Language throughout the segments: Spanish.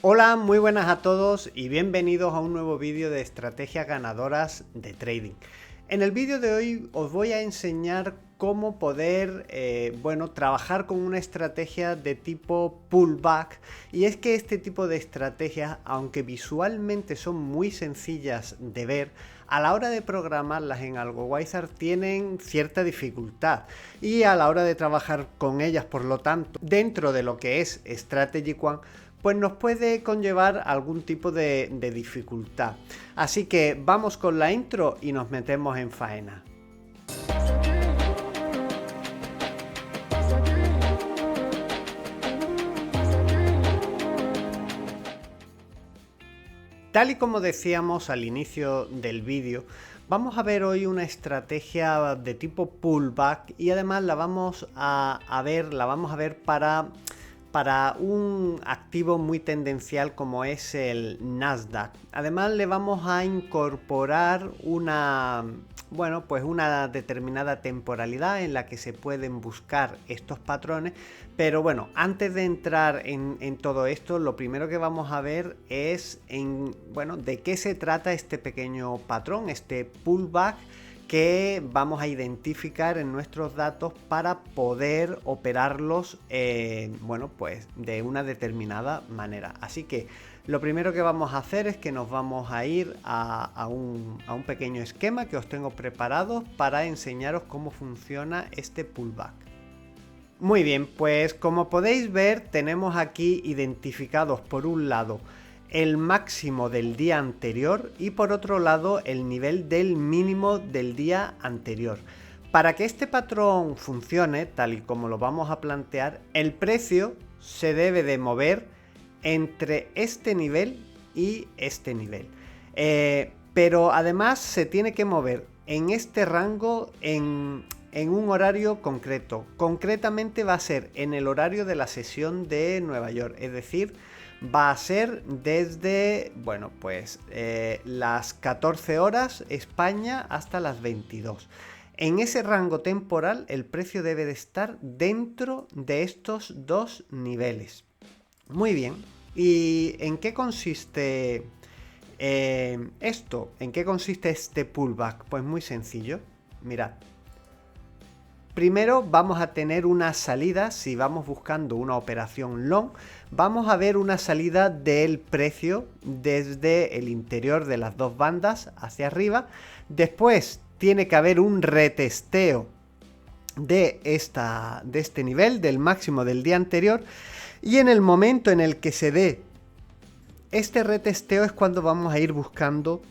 Hola, muy buenas a todos y bienvenidos a un nuevo vídeo de estrategias ganadoras de trading. En el vídeo de hoy os voy a enseñar cómo poder trabajar con una estrategia de tipo pullback, y es que este tipo de estrategias, aunque visualmente son muy sencillas de ver, a la hora de programarlas en AlgoWizer tienen cierta dificultad, y a la hora de trabajar con ellas, por lo tanto, dentro de lo que es Strategy Quant, pues nos puede conllevar algún tipo de dificultad. Así que vamos con la intro y nos metemos en faena. Tal y como decíamos al inicio del vídeo, vamos a ver hoy una estrategia de tipo pullback, y además la vamos a ver para un activo muy tendencial como es el Nasdaq. Además le vamos a incorporar una determinada temporalidad en la que se pueden buscar estos patrones. Pero bueno, antes de entrar en todo esto, lo primero que vamos a ver es de qué se trata este pequeño patrón, este pullback, que vamos a identificar en nuestros datos para poder operarlos de una determinada manera. Así que lo primero que vamos a hacer es que nos vamos a ir a un pequeño esquema que os tengo preparado para enseñaros cómo funciona este pullback. Muy bien, pues como podéis ver, tenemos aquí identificados por un lado el máximo del día anterior y por otro lado el nivel del mínimo del día anterior. Para que este patrón funcione tal y como lo vamos a plantear, el precio se debe de mover entre este nivel y este nivel, pero además se tiene que mover en este rango en un horario concreto. Concretamente va a ser en el horario de la sesión de Nueva York, es decir, va a ser desde las 14 horas España hasta las 22. En ese rango temporal el precio debe de estar dentro de estos dos niveles. Muy bien, ¿y en qué consiste esto? ¿En qué consiste este pullback? Pues muy sencillo, mirad. Primero vamos a tener una salida. Si vamos buscando una operación long, vamos a ver una salida del precio desde el interior de las dos bandas hacia arriba. Después tiene que haber un retesteo de este nivel, del máximo del día anterior, y en el momento en el que se dé este retesteo es cuando vamos a ir buscando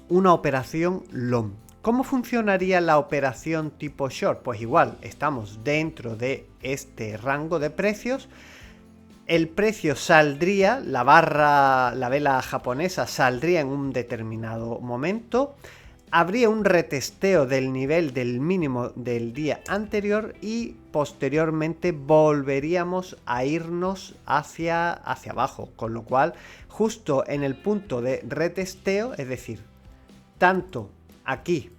una operación long. ¿Cómo funcionaría la operación tipo short? Pues igual, estamos dentro de este rango de precios. El precio saldría, la vela japonesa saldría en un determinado momento. Habría un retesteo del nivel del mínimo del día anterior y posteriormente volveríamos a irnos hacia abajo. Con lo cual, justo en el punto de retesteo, es decir, tanto aquí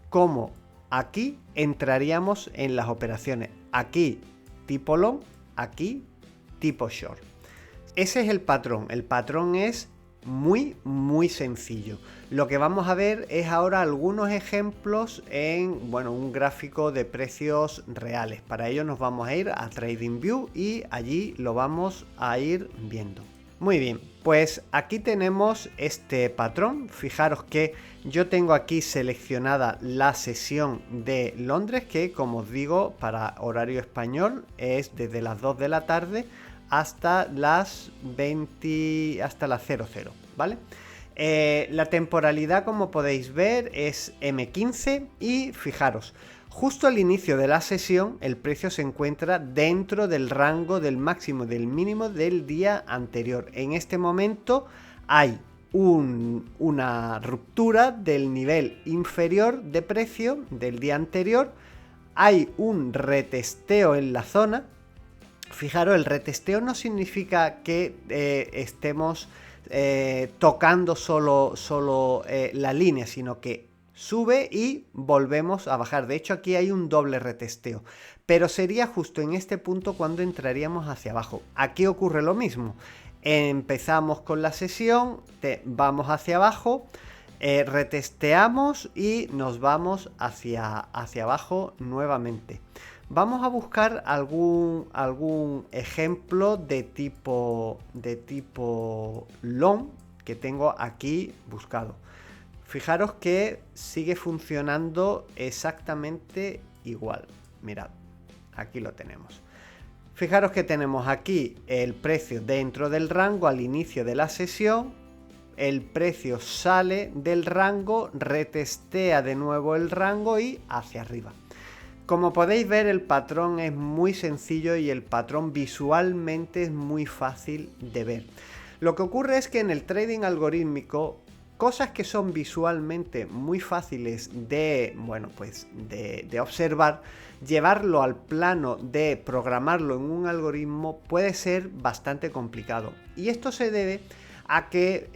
como aquí, entraríamos en las operaciones. Aquí tipo long, aquí tipo short. Ese es el patrón. El patrón es muy sencillo. Lo que vamos a ver es ahora algunos ejemplos en un gráfico de precios reales. Para ello nos vamos a ir a TradingView y allí lo vamos a ir viendo. Muy bien, pues aquí tenemos este patrón. Fijaros que yo tengo aquí seleccionada la sesión de Londres, que como os digo, para horario español es desde las 2 de la tarde hasta las 00, ¿vale? La temporalidad, como podéis ver, es M15 y fijaros, justo al inicio de la sesión el precio se encuentra dentro del rango del máximo y del mínimo del día anterior. En este momento hay una ruptura del nivel inferior de precio del día anterior, hay un retesteo en la zona. Fijaros, el retesteo no significa que estemos tocando solo la línea, sino que sube y volvemos a bajar. De hecho, aquí hay un doble retesteo, pero sería justo en este punto cuando entraríamos hacia abajo. Aquí ocurre lo mismo. Empezamos con la sesión, vamos hacia abajo, retesteamos y nos vamos hacia abajo nuevamente. Vamos a buscar algún ejemplo de tipo long que tengo aquí buscado. Fijaros que sigue funcionando exactamente igual. Mirad, aquí lo tenemos. Fijaros que tenemos aquí el precio dentro del rango al inicio de la sesión. El precio sale del rango, retestea de nuevo el rango y hacia arriba. Como podéis ver, el patrón es muy sencillo y el patrón visualmente es muy fácil de ver. Lo que ocurre es que en el trading algorítmico, cosas que son visualmente muy fáciles de observar, llevarlo al plano de programarlo en un algoritmo puede ser bastante complicado. Y esto se debe a que,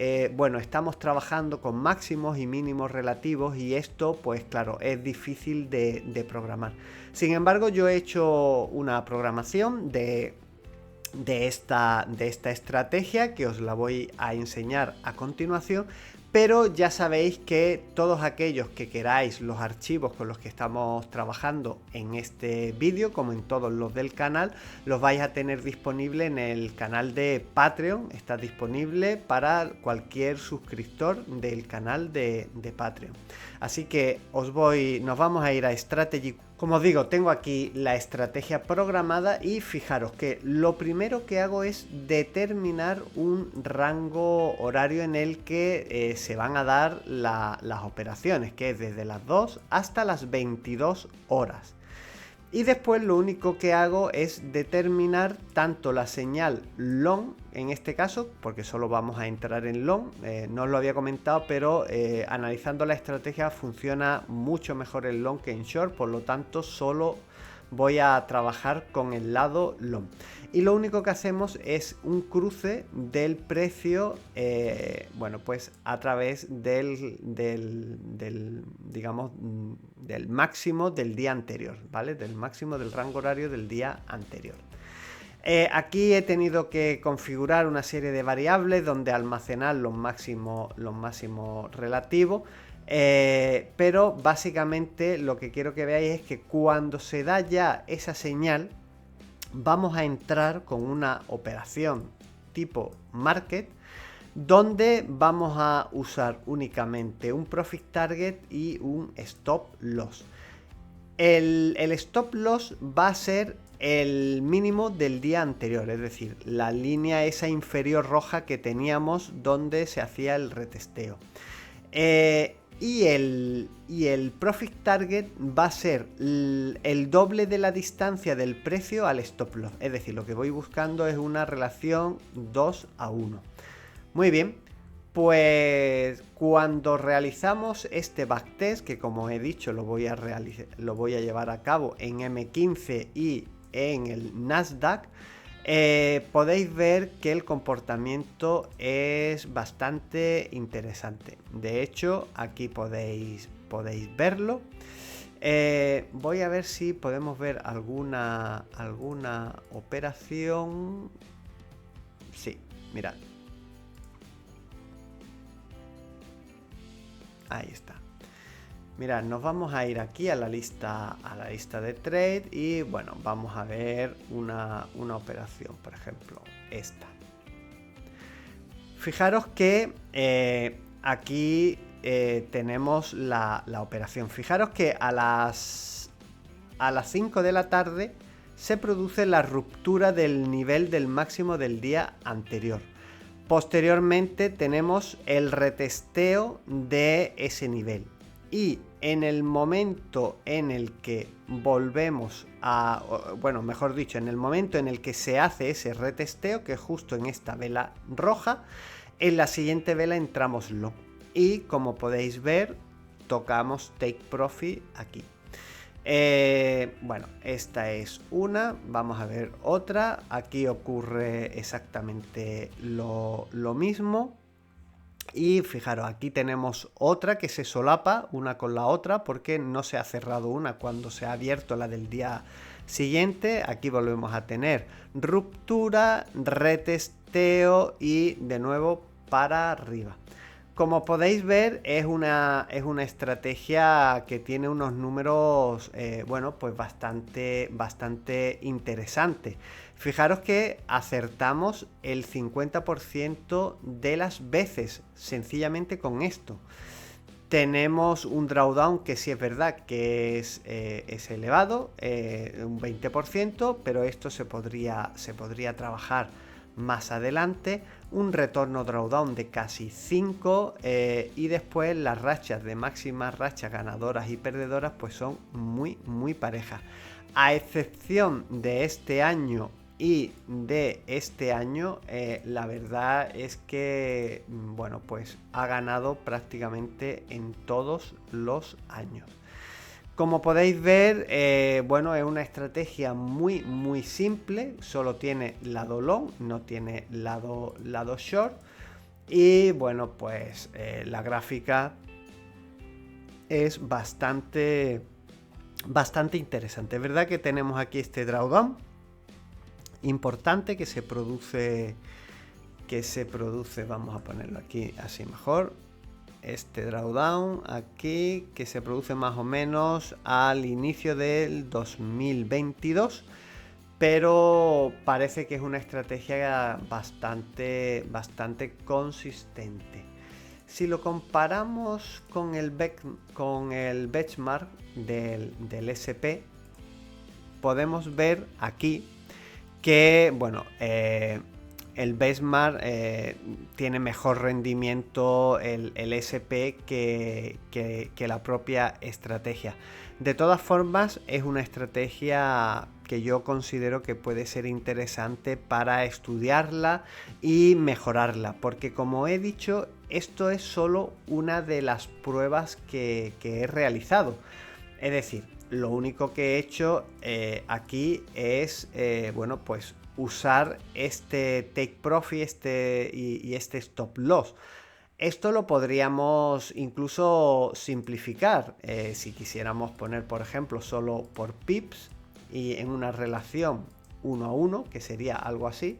estamos trabajando con máximos y mínimos relativos y esto, pues claro, es difícil de programar. Sin embargo, yo he hecho una programación de esta estrategia que os la voy a enseñar a continuación. Pero ya sabéis que todos aquellos que queráis los archivos con los que estamos trabajando en este vídeo, como en todos los del canal, los vais a tener disponible en el canal de Patreon. Está disponible para cualquier suscriptor del canal de Patreon. Así que nos vamos a ir a Strategy. Como os digo, tengo aquí la estrategia programada y fijaros que lo primero que hago es determinar un rango horario en el que se van a dar las operaciones, que es desde las 2 hasta las 22 horas. Y después lo único que hago es determinar tanto la señal long, en este caso, porque solo vamos a entrar en long, no os lo había comentado, pero analizando la estrategia funciona mucho mejor en long que en short, por lo tanto solo voy a trabajar con el lado long. Y lo único que hacemos es un cruce del precio, a través del máximo del día anterior, ¿vale? Del máximo del rango horario del día anterior. Aquí he tenido que configurar una serie de variables donde almacenar los máximos relativos. Pero básicamente lo que quiero que veáis es que cuando se da ya esa señal, vamos a entrar con una operación tipo market, donde vamos a usar únicamente un profit target y un stop loss. El stop loss va a ser el mínimo del día anterior, es decir, la línea esa inferior roja que teníamos donde se hacía el retesteo. Y el profit target va a ser el doble de la distancia del precio al stop loss. Es decir, lo que voy buscando es una relación 2:1. Muy bien, pues cuando realizamos este backtest, que como he dicho lo voy a llevar a cabo en M15 y en el Nasdaq, podéis ver que el comportamiento es bastante interesante. De hecho, aquí podéis verlo. Voy a ver si podemos ver alguna operación. Sí, mirad. Ahí está. Mirad, nos vamos a ir aquí a la lista de trade y bueno, vamos a ver una operación, por ejemplo, esta. Fijaros que aquí tenemos la operación. Fijaros que a las 5 de la tarde se produce la ruptura del nivel del máximo del día anterior. Posteriormente tenemos el retesteo de ese nivel. Y en el momento en el que volvemos a, mejor dicho, en el momento en el que se hace ese retesteo, que es justo en esta vela roja, en la siguiente vela entramos long. Y como podéis ver, tocamos take profit aquí. Esta es una, vamos a ver otra. Aquí ocurre exactamente lo mismo. Y fijaros, aquí tenemos otra que se solapa una con la otra porque no se ha cerrado una cuando se ha abierto la del día siguiente. Aquí volvemos a tener ruptura, testeo y de nuevo para arriba. Como podéis ver, es una estrategia que tiene unos números, bueno, pues bastante interesantes. Fijaros que acertamos el 50% de las veces, sencillamente con esto. Tenemos un drawdown que sí es verdad que es elevado, un 20%, pero esto se podría trabajar más adelante. Un retorno drawdown de casi 5 y después las rachas de máximas rachas ganadoras y perdedoras pues son muy parejas. A excepción de este año y de este año, la verdad es que, bueno, pues ha ganado prácticamente en todos los años. Como podéis ver, bueno, es una estrategia muy simple, solo tiene lado long, no tiene lado short. Y bueno, pues la gráfica es bastante interesante. Es verdad que tenemos aquí este drawdown importante que se produce, vamos a ponerlo aquí así mejor, este drawdown aquí que se produce más o menos al inicio del 2022, pero parece que es una estrategia bastante consistente. Si lo comparamos con el benchmark del SP, podemos ver aquí que, bueno, el benchmark tiene mejor rendimiento el SP que la propia estrategia. De todas formas, es una estrategia que yo considero que puede ser interesante para estudiarla y mejorarla, porque como he dicho, esto es solo una de las pruebas que he realizado. Es decir, lo único que he hecho aquí es, bueno, pues usar este take profit y este stop loss. Esto lo podríamos incluso simplificar si quisiéramos poner, por ejemplo, solo por pips y en una relación 1 a 1, que sería algo así.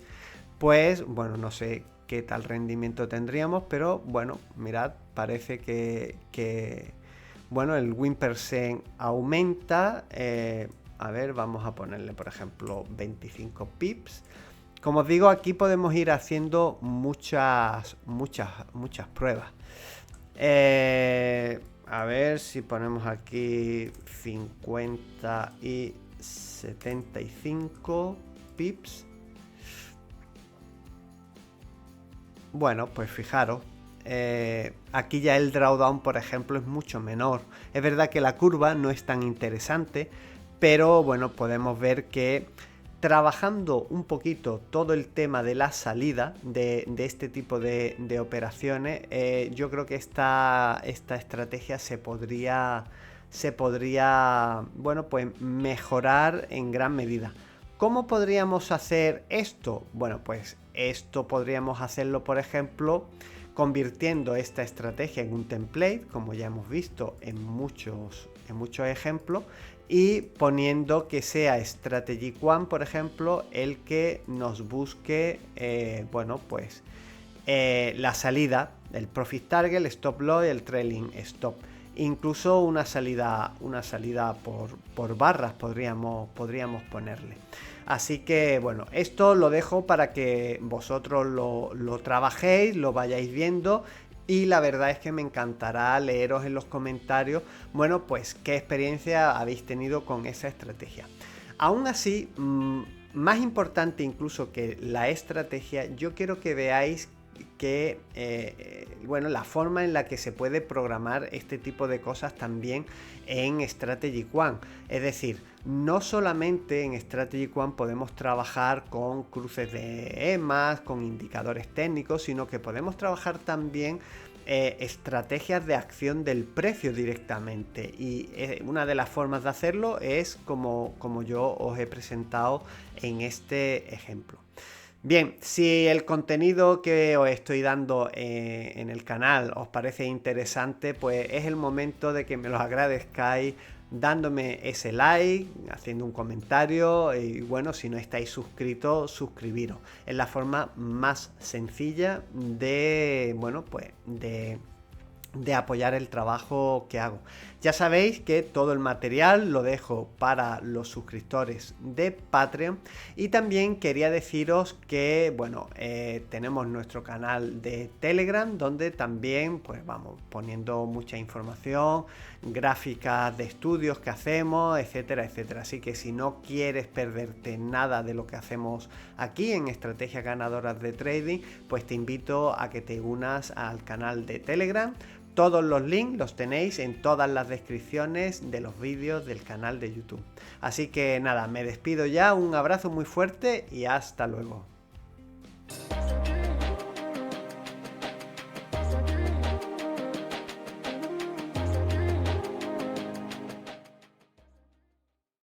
Pues, bueno, no sé qué tal rendimiento tendríamos, pero bueno, mirad, parece que bueno, el win percent aumenta. A ver, vamos a ponerle, por ejemplo, 25 pips. Como os digo, aquí podemos ir haciendo muchas pruebas. A ver si ponemos aquí 50 y 75 pips. Bueno, pues fijaros. Aquí ya el drawdown, por ejemplo, es mucho menor. Es verdad que la curva no es tan interesante, pero bueno, podemos ver que trabajando un poquito todo el tema de la salida de este tipo de operaciones, yo creo que esta estrategia se podría, bueno, pues mejorar en gran medida. ¿Cómo podríamos hacer esto? Bueno, pues esto podríamos hacerlo, por ejemplo, convirtiendo esta estrategia en un template, como ya hemos visto en muchos ejemplos, y poniendo que sea Strategy One, por ejemplo, el que nos busque, bueno, pues la salida, el profit target, el stop loss y el trailing stop. Incluso una salida por barras podríamos ponerle. Así que bueno, esto lo dejo para que vosotros lo trabajéis, lo vayáis viendo. Y la verdad es que me encantará leeros en los comentarios, bueno, pues qué experiencia habéis tenido con esa estrategia. Aún así, más importante incluso que la estrategia, yo quiero que veáis que, bueno, la forma en la que se puede programar este tipo de cosas también en Strategy One. Es decir, no solamente en Strategy One podemos trabajar con cruces de EMAs, con indicadores técnicos, sino que podemos trabajar también estrategias de acción del precio directamente, y una de las formas de hacerlo es como yo os he presentado en este ejemplo. Bien, si el contenido que os estoy dando en el canal os parece interesante, pues es el momento de que me lo agradezcáis dándome ese like, haciendo un comentario y bueno, si no estáis suscritos, suscribiros. Es la forma más sencilla de, bueno, pues de apoyar el trabajo que hago. Ya sabéis que todo el material lo dejo para los suscriptores de Patreon y también quería deciros que bueno, tenemos nuestro canal de Telegram donde también pues vamos poniendo mucha información, gráficas de estudios que hacemos, etcétera, etcétera. Así que si no quieres perderte nada de lo que hacemos aquí en Estrategias Ganadoras de Trading, pues te invito a que te unas al canal de Telegram. Todos los links los tenéis en todas las descripciones de los vídeos del canal de YouTube. Así que nada, me despido ya, un abrazo muy fuerte y hasta luego.